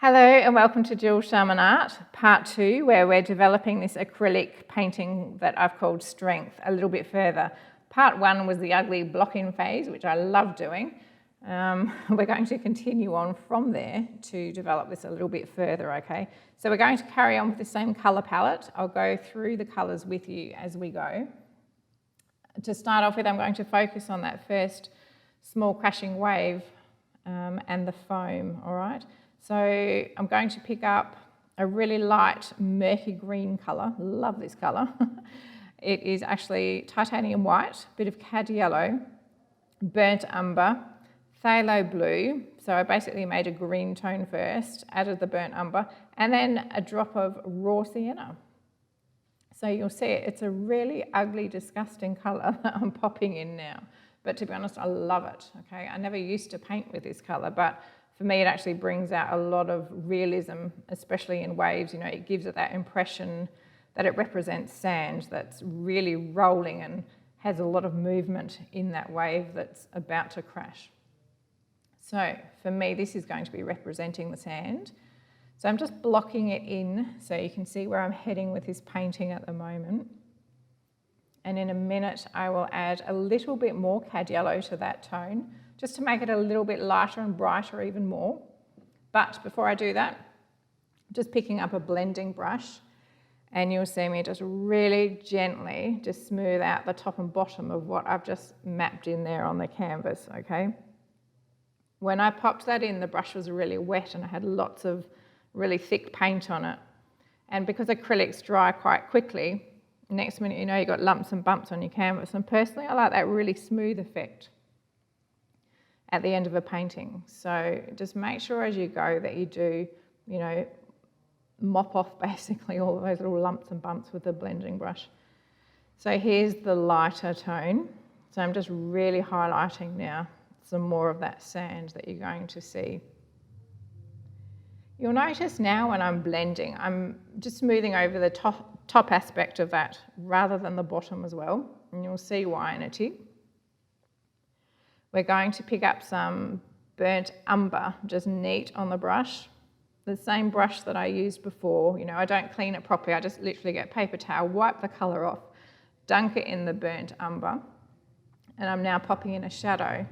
Hello and welcome to Jules Sharman Art, part 2, where we're developing this acrylic painting that I've called Strength a little bit further. Part 1 was the ugly block-in phase, which I love doing. We're going to continue on from there to develop this a little bit further, okay? So we're going to carry on with the same colour palette. I'll go through the colours with you as we go. To start off with, I'm going to focus on that first small crashing wave and the foam, all right? So I'm going to pick up a really light murky green colour. Love this colour. It is actually titanium white, bit of cad yellow, burnt umber, phthalo blue. So I basically made a green tone first, added the burnt umber, and then a drop of raw sienna. So you'll see it's a really ugly, disgusting colour that I'm popping in now. But to be honest, I love it, okay? I never used to paint with this colour, but for me, it actually brings out a lot of realism, especially in waves. You know, it gives it that impression that it represents sand that's really rolling and has a lot of movement in that wave that's about to crash. So for me, this is going to be representing the sand. So I'm just blocking it in so you can see where I'm heading with this painting at the moment. And in a minute, I will add a little bit more cad yellow to that tone, just to make it a little bit lighter and brighter even more. But before I do that, I'm just picking up a blending brush, and you'll see me just really gently just smooth out the top and bottom of what I've just mapped in there on the canvas, okay? When I popped that in, the brush was really wet and I had lots of really thick paint on it. And because acrylics dry quite quickly, next minute you know you've got lumps and bumps on your canvas. And personally, I like that really smooth effect at the end of a painting. So just make sure as you go that you do, you know, mop off basically all of those little lumps and bumps with the blending brush. So here's the lighter tone. So I'm just really highlighting now some more of that sand that you're going to see. You'll notice now when I'm blending, I'm just smoothing over the top aspect of that rather than the bottom as well. And you'll see why in a tick. We're going to pick up some burnt umber, just neat on the brush. The same brush that I used before. You know, I don't clean it properly. I just literally get a paper towel, wipe the colour off, dunk it in the burnt umber. And I'm now popping in a shadow,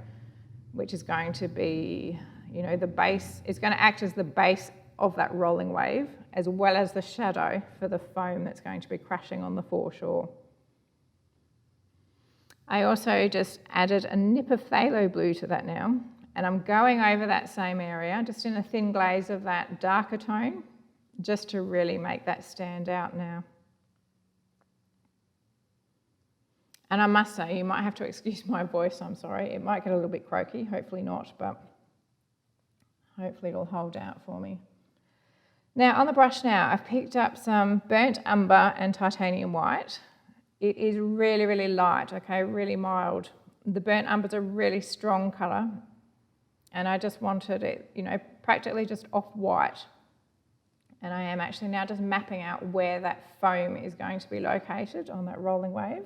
which is going to be, you know, the base. It's going to act as the base of that rolling wave, as well as the shadow for the foam that's going to be crashing on the foreshore. I also just added a nip of phthalo blue to that now, and I'm going over that same area, just in a thin glaze of that darker tone, just to really make that stand out now. And I must say, you might have to excuse my voice, I'm sorry. It might get a little bit croaky, hopefully not, but hopefully it'll hold out for me. Now on the brush now, I've picked up some burnt umber and titanium white. It is really, really light, okay, really mild. The burnt umber's a really strong colour, and I just wanted it, you know, practically just off-white. And I am actually now just mapping out where that foam is going to be located on that rolling wave.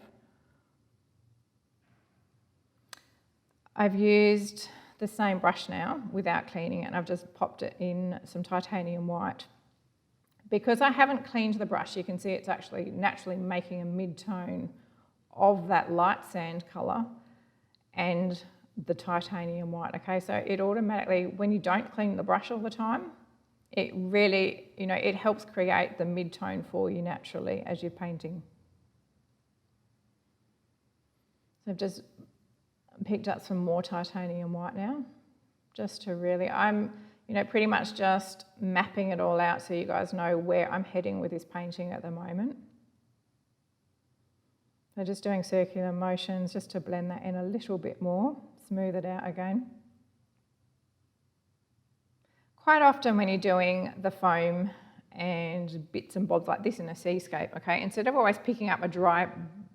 I've used the same brush now without cleaning it, and I've just popped it in some titanium white. Because I haven't cleaned the brush, you can see it's actually naturally making a mid-tone of that light sand colour and the titanium white, okay? So it automatically, when you don't clean the brush all the time, it really, you know, it helps create the mid-tone for you naturally as you're painting. So I've just picked up some more titanium white now, just to really, I'm, you know, pretty much just mapping it all out so you guys know where I'm heading with this painting at the moment. So just doing circular motions just to blend that in a little bit more, smooth it out again. Quite often when you're doing the foam and bits and bobs like this in a seascape, okay, instead of always picking up a dry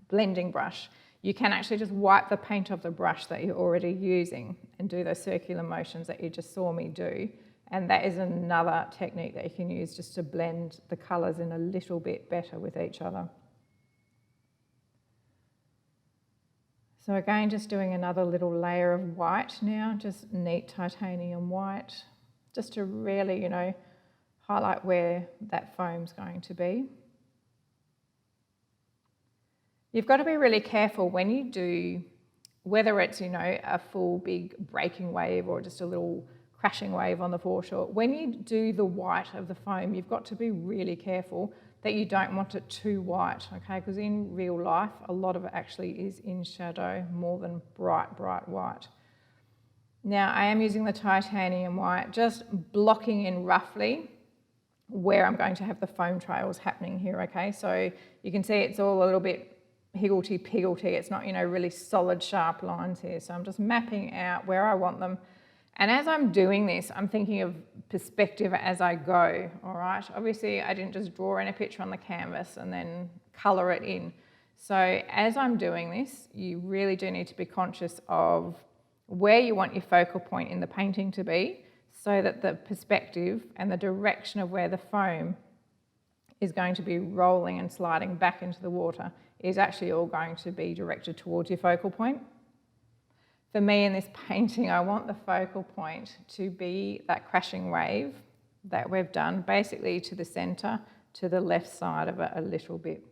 blending brush, you can actually just wipe the paint off the brush that you're already using and do those circular motions that you just saw me do. And that is another technique that you can use just to blend the colours in a little bit better with each other. So again, just doing another little layer of white now, just neat titanium white, just to really, you know, highlight where that foam's going to be. You've got to be really careful when you do, whether it's, a full big breaking wave or just a little crashing wave on the foreshore. When you do the white of the foam, you've got to be really careful that you don't want it too white, okay? Because in real life, a lot of it actually is in shadow more than bright, bright white. Now, I am using the titanium white, just blocking in roughly where I'm going to have the foam trails happening here, okay? So you can see it's all a little bit higgledy-piggledy. It's not, really solid, sharp lines here. So I'm just mapping out where I want them. And as I'm doing this, I'm thinking of perspective as I go, all right? Obviously, I didn't just draw in a picture on the canvas and then colour it in. So as I'm doing this, you really do need to be conscious of where you want your focal point in the painting to be, so that the perspective and the direction of where the foam is going to be rolling and sliding back into the water is actually all going to be directed towards your focal point. For me in this painting, I want the focal point to be that crashing wave that we've done, basically to the centre, to the left side of it a little bit.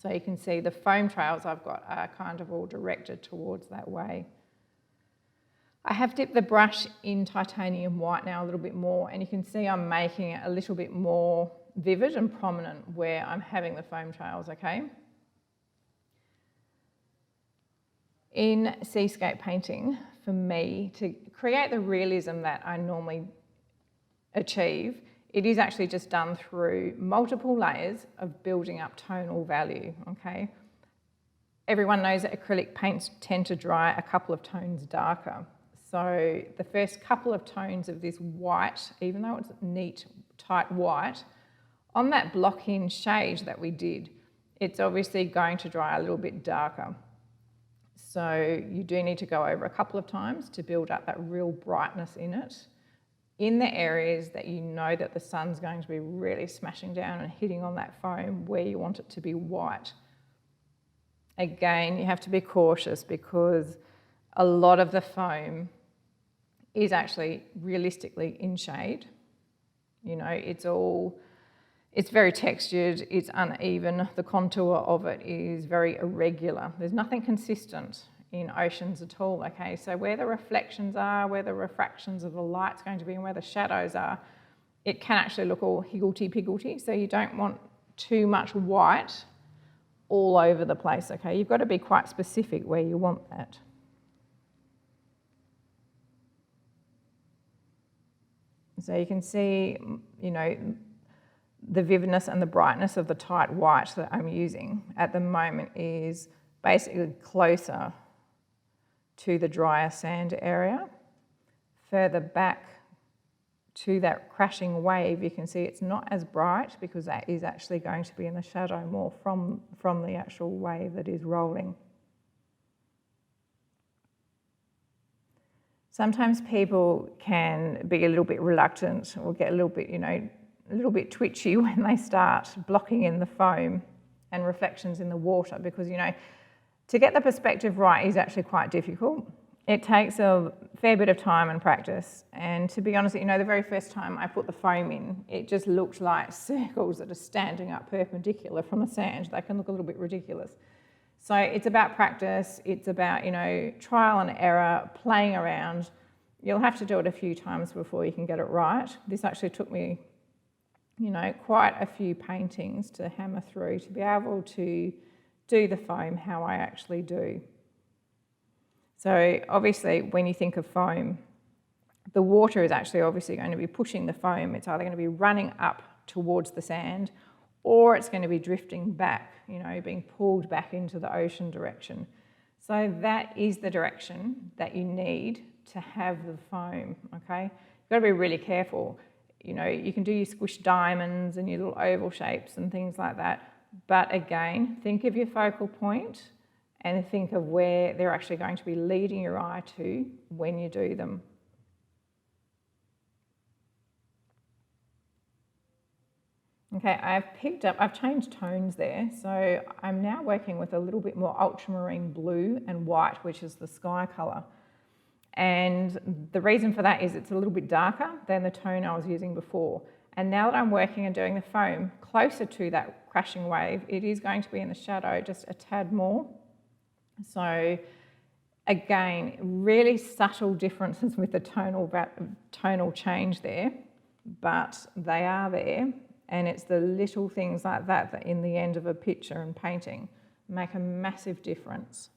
So you can see the foam trails I've got are kind of all directed towards that way. I have dipped the brush in titanium white now a little bit more, and you can see I'm making it a little bit more vivid and prominent where I'm having the foam trails, okay? In seascape painting, for me, to create the realism that I normally achieve, it is actually just done through multiple layers of building up tonal value, okay? Everyone knows that acrylic paints tend to dry a couple of tones darker. So the first couple of tones of this white, even though it's neat, tight white, on that block-in shade that we did, it's obviously going to dry a little bit darker. So you do need to go over a couple of times to build up that real brightness in it, in the areas that you know that the sun's going to be really smashing down and hitting on that foam where you want it to be white. Again, you have to be cautious because a lot of the foam is actually realistically in shade. It's very textured, it's uneven, the contour of it is very irregular. There's nothing consistent in oceans at all, okay? So where the reflections are, where the refractions of the light's going to be and where the shadows are, it can actually look all higgledy-piggledy, so you don't want too much white all over the place, okay? You've got to be quite specific where you want that. So you can see, the vividness and the brightness of the tight white that I'm using at the moment is basically closer to the drier sand area. Further back to that crashing wave, you can see it's not as bright because that is actually going to be in the shadow more from the actual wave that is rolling. Sometimes people can be a little bit reluctant or get a little bit twitchy when they start blocking in the foam and reflections in the water because, to get the perspective right is actually quite difficult. It takes a fair bit of time and practice. And to be honest, the very first time I put the foam in, it just looked like circles that are standing up perpendicular from the sand. They can look a little bit ridiculous. So it's about practice, it's about, trial and error, playing around. You'll have to do it a few times before you can get it right. This actually took me, quite a few paintings to hammer through to be able to do the foam how I actually do. So obviously when you think of foam, the water is actually obviously going to be pushing the foam. It's either going to be running up towards the sand or it's going to be drifting back, being pulled back into the ocean direction. So that is the direction that you need to have the foam, okay? You've got to be really careful. You can do your squish diamonds and your little oval shapes and things like that. But again, think of your focal point and think of where they're actually going to be leading your eye to when you do them. Okay, I've changed tones there, so I'm now working with a little bit more ultramarine blue and white, which is the sky colour. And the reason for that is it's a little bit darker than the tone I was using before. And now that I'm working and doing the foam closer to that crashing wave, it is going to be in the shadow just a tad more. So again, really subtle differences with the tonal change there, but they are there, and it's the little things like that that in the end of a picture and painting make a massive difference.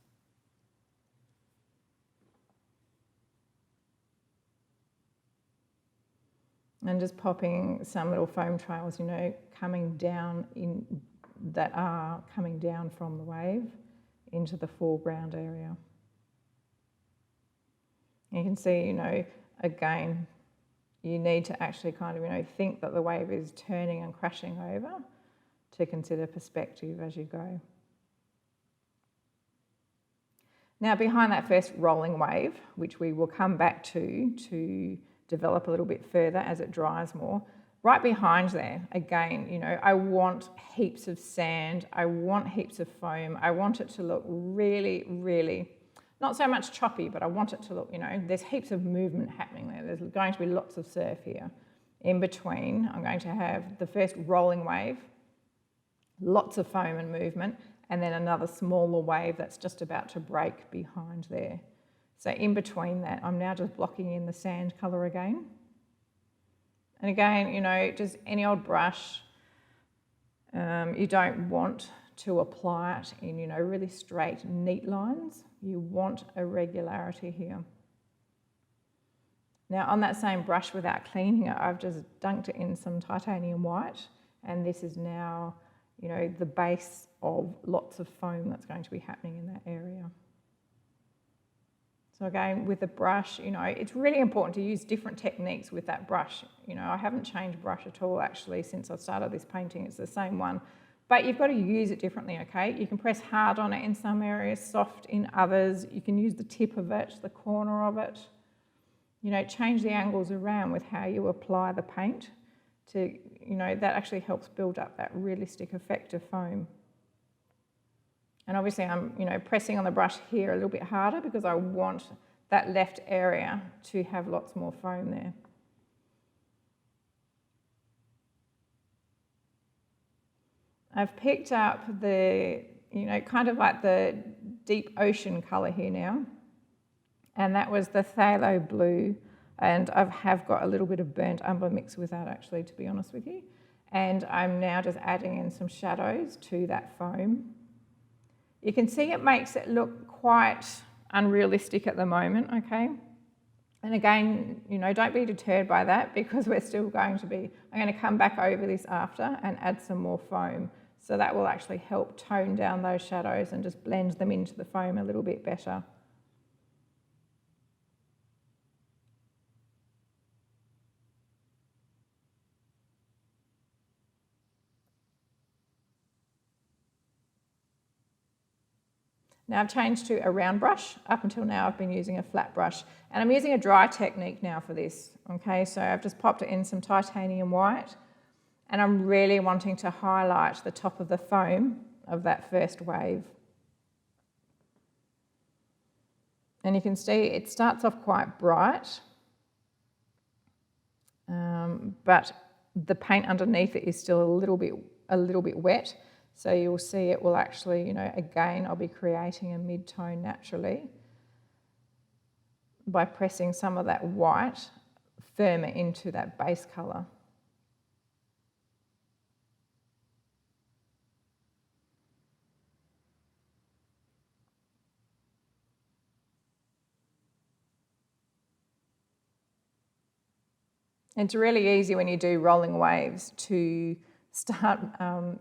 And just popping some little foam trails, you know, coming down that are coming down from the wave into the foreground area. You can see, you know, again, you need to actually kind of, you know, think that the wave is turning and crashing over to consider perspective as you go. Now, behind that first rolling wave, which we will come back to develop a little bit further as it dries more, right behind there, again, you know, I want heaps of sand, I want heaps of foam, I want it to look really, really, not so much choppy, but I want it to look, you know, there's heaps of movement happening there. There's going to be lots of surf here. In between, I'm going to have the first rolling wave, lots of foam and movement, and then another smaller wave that's just about to break behind there. So in between that, I'm now just blocking in the sand colour again. And again, you know, just any old brush, you don't want to apply it in, you know, really straight, neat lines. You want a regularity here. Now on that same brush, without cleaning it, I've just dunked it in some titanium white, and this is now, you know, the base of lots of foam that's going to be happening in that area. So again, with the brush, you know, it's really important to use different techniques with that brush. You know, I haven't changed brush at all actually since I started this painting. It's the same one, but you've got to use it differently, okay? You can press hard on it in some areas, soft in others. You can use the tip of it, the corner of it. You know, change the angles around with how you apply the paint to, you know, that actually helps build up that realistic effect of foam. And obviously I'm, you know, pressing on the brush here a little bit harder because I want that left area to have lots more foam there. I've picked up the, you know, kind of like the deep ocean colour here now. And that was the phthalo blue. And I have got a little bit of burnt umber mixed with that actually, to be honest with you. And I'm now just adding in some shadows to that foam. You can see it makes it look quite unrealistic at the moment, okay? And again, you know, don't be deterred by that because we're still going to be, I'm going to come back over this after and add some more foam. So that will actually help tone down those shadows and just blend them into the foam a little bit better. Now I've changed to a round brush. Up until now I've been using a flat brush, and I'm using a dry technique now for this, okay? So I've just popped it in some titanium white, and I'm really wanting to highlight the top of the foam of that first wave. And you can see it starts off quite bright, but the paint underneath it is still a little bit wet. So you'll see it will actually, you know, again, I'll be creating a mid-tone naturally by pressing some of that white firmer into that base colour. It's really easy when you do rolling waves to start,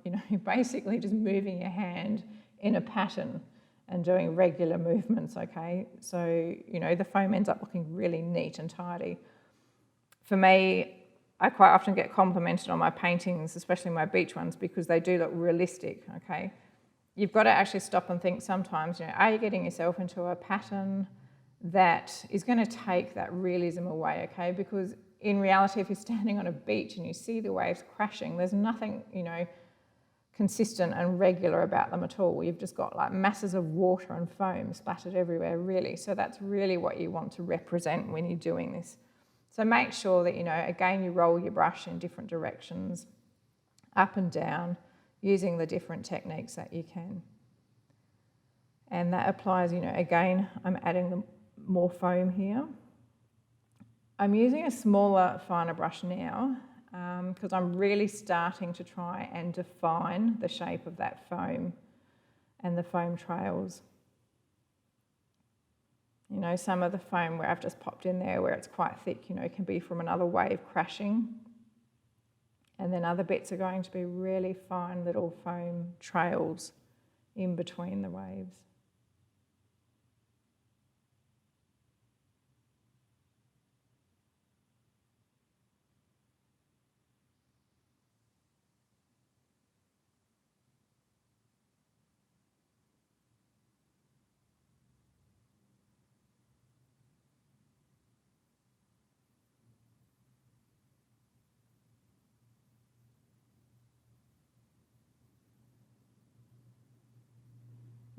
you know, basically just moving your hand in a pattern and doing regular movements, okay? So, you know, the foam ends up looking really neat and tidy. For me, I quite often get complimented on my paintings, especially my beach ones, because they do look realistic, okay? You've got to actually stop and think sometimes, you know, are you getting yourself into a pattern that is going to take that realism away, okay? Because in reality, if you're standing on a beach and you see the waves crashing, there's nothing, you know, consistent and regular about them at all. You've just got like masses of water and foam splattered everywhere, really. So that's really what you want to represent when you're doing this. So make sure that, again, you roll your brush in different directions, up and down, using the different techniques that you can. And that applies, again, I'm adding more foam here. I'm using a smaller, finer brush now because I'm really starting to try and define the shape of that foam and the foam trails. Some of the foam where I've just popped in there where it's quite thick, can be from another wave crashing. And then other bits are going to be really fine little foam trails in between the waves.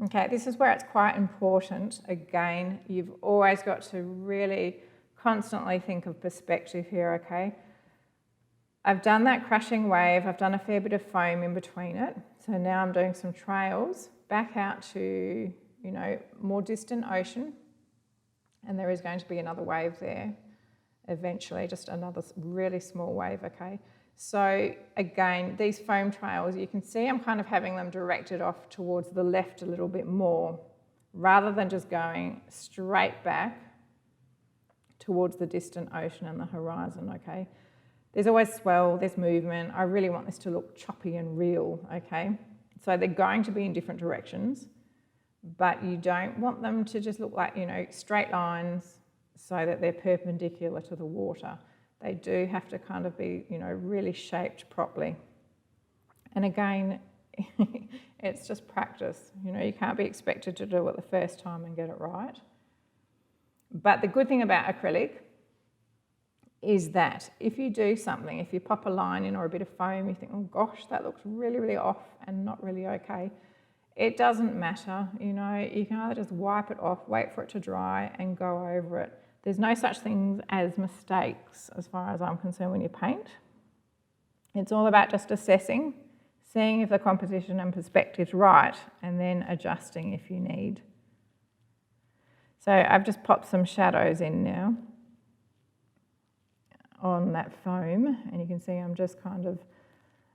Okay, this is where it's quite important. Again, you've always got to really constantly think of perspective here, okay? I've done that crashing wave, I've done a fair bit of foam in between it. So now I'm doing some trails back out to, more distant ocean. And there is going to be another wave there eventually, just another really small wave, okay? So again, these foam trails, you can see I'm kind of having them directed off towards the left a little bit more, rather than just going straight back towards the distant ocean and the horizon, okay? There's always swell, there's movement. I really want this to look choppy and real, okay? So they're going to be in different directions, but you don't want them to just look like, straight lines so that they're perpendicular to the water. They do have to kind of be, really shaped properly. And again, it's just practice. You can't be expected to do it the first time and get it right. But the good thing about acrylic is that if you do something, if you pop a line in or a bit of foam, you think, oh gosh, that looks really, really off and not really okay. It doesn't matter, you can either just wipe it off, wait for it to dry and go over it. There's no such things as mistakes as far as I'm concerned when you paint. It's all about just assessing, seeing if the composition and perspective's right, and then adjusting if you need. So I've just popped some shadows in now on that foam, and you can see I'm just kind of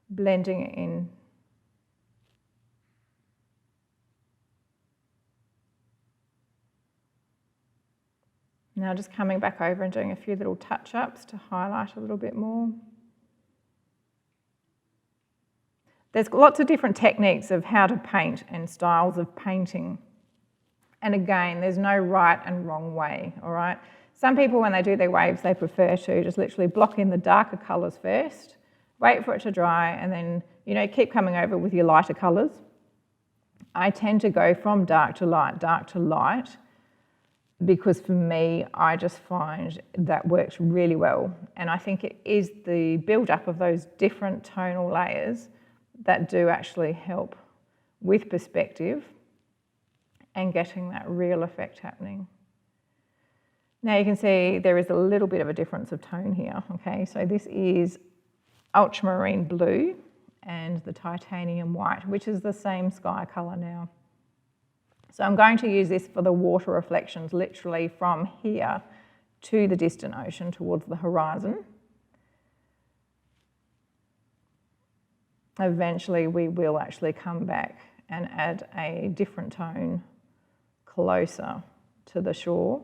blending it in. Now just coming back over and doing a few little touch-ups to highlight a little bit more. There's lots of different techniques of how to paint and styles of painting. And again, there's no right and wrong way, all right? Some people, when they do their waves, they prefer to just literally block in the darker colours first, wait for it to dry, and then, keep coming over with your lighter colours. I tend to go from dark to light, because for me, I just find that works really well. And I think it is the build-up of those different tonal layers that do actually help with perspective and getting that real effect happening. Now you can see there is a little bit of a difference of tone here, okay? So this is ultramarine blue and the titanium white, which is the same sky colour now. So I'm going to use this for the water reflections, literally from here to the distant ocean towards the horizon. Eventually we will actually come back and add a different tone closer to the shore.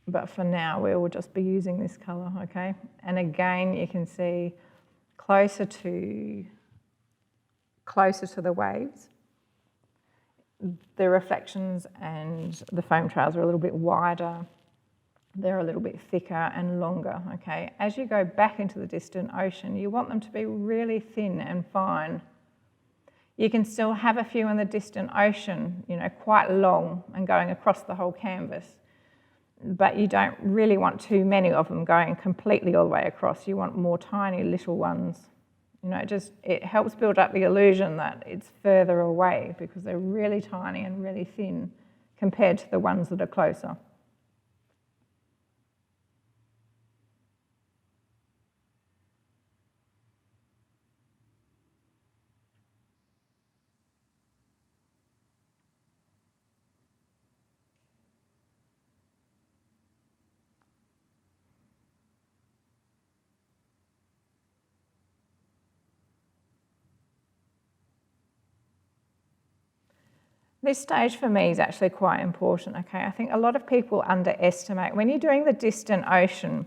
But for now we will just be using this colour, okay? And again you can see closer to the waves, the reflections and the foam trails are a little bit wider, they're a little bit thicker and longer, okay? As you go back into the distant ocean, you want them to be really thin and fine. You can still have a few in the distant ocean, quite long and going across the whole canvas, but you don't really want too many of them going completely all the way across. You want more tiny little ones. It helps build up the illusion that it's further away because they're really tiny and really thin compared to the ones that are closer. This stage for me is actually quite important, okay? I think a lot of people underestimate, when you're doing the distant ocean,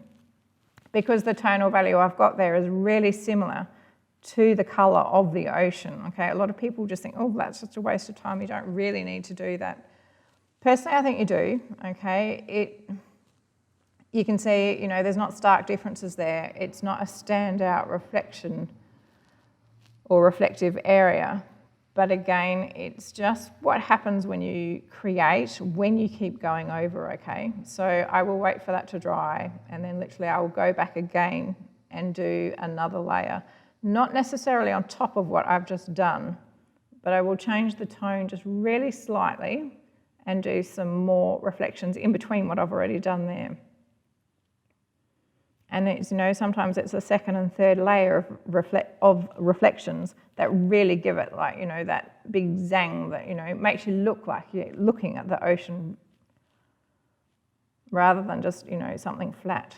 because the tonal value I've got there is really similar to the colour of the ocean, okay? A lot of people just think, oh, that's just a waste of time, you don't really need to do that. Personally, I think you do, okay? You can see, you know, there's not stark differences there. It's not a standout reflection or reflective area. But again, it's just what happens when you create, when you keep going over, okay? So I will wait for that to dry, and then literally I will go back again and do another layer. Not necessarily on top of what I've just done, but I will change the tone just really slightly and do some more reflections in between what I've already done there. And it's, you know, sometimes it's the second and third layer of reflections that really give it, like, you know, that big zang that, you know, makes you look like you're looking at the ocean rather than just, you know, something flat.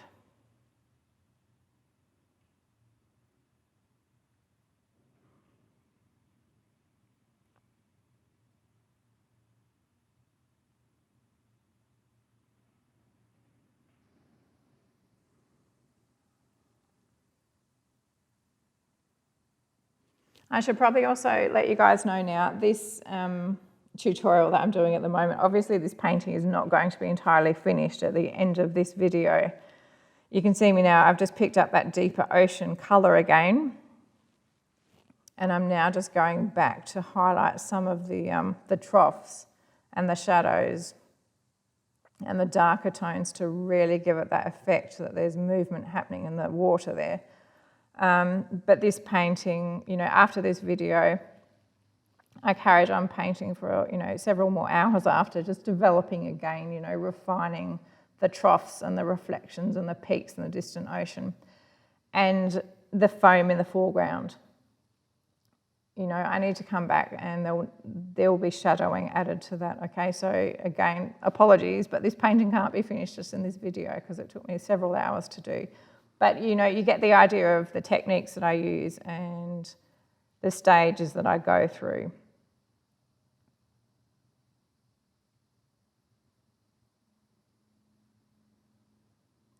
I should probably also let you guys know now, this tutorial that I'm doing at the moment, obviously this painting is not going to be entirely finished at the end of this video. You can see me now, I've just picked up that deeper ocean colour again. And I'm now just going back to highlight some of the troughs and the shadows and the darker tones to really give it that effect that there's movement happening in the water there. But this painting, you know, after this video, I carried on painting for, you know, several more hours after, just developing again, you know, refining the troughs and the reflections and the peaks in the distant ocean and the foam in the foreground. You know, I need to come back and there will be shadowing added to that, okay? So again, apologies, but this painting can't be finished just in this video because it took me several hours to do. But, you know, you get the idea of the techniques that I use and the stages that I go through.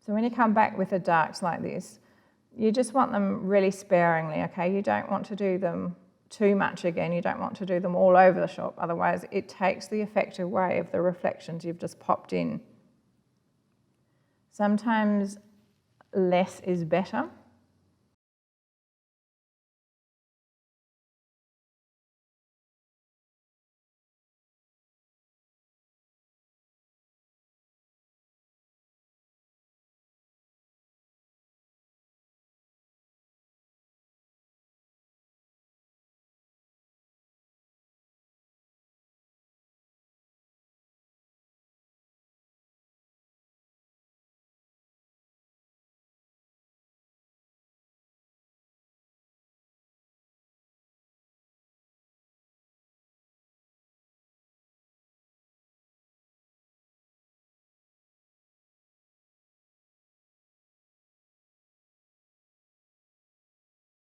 So when you come back with the darks like this, you just want them really sparingly, okay? You don't want to do them too much again. You don't want to do them all over the shop. Otherwise, it takes the effect away of the reflections you've just popped in. Sometimes less is better.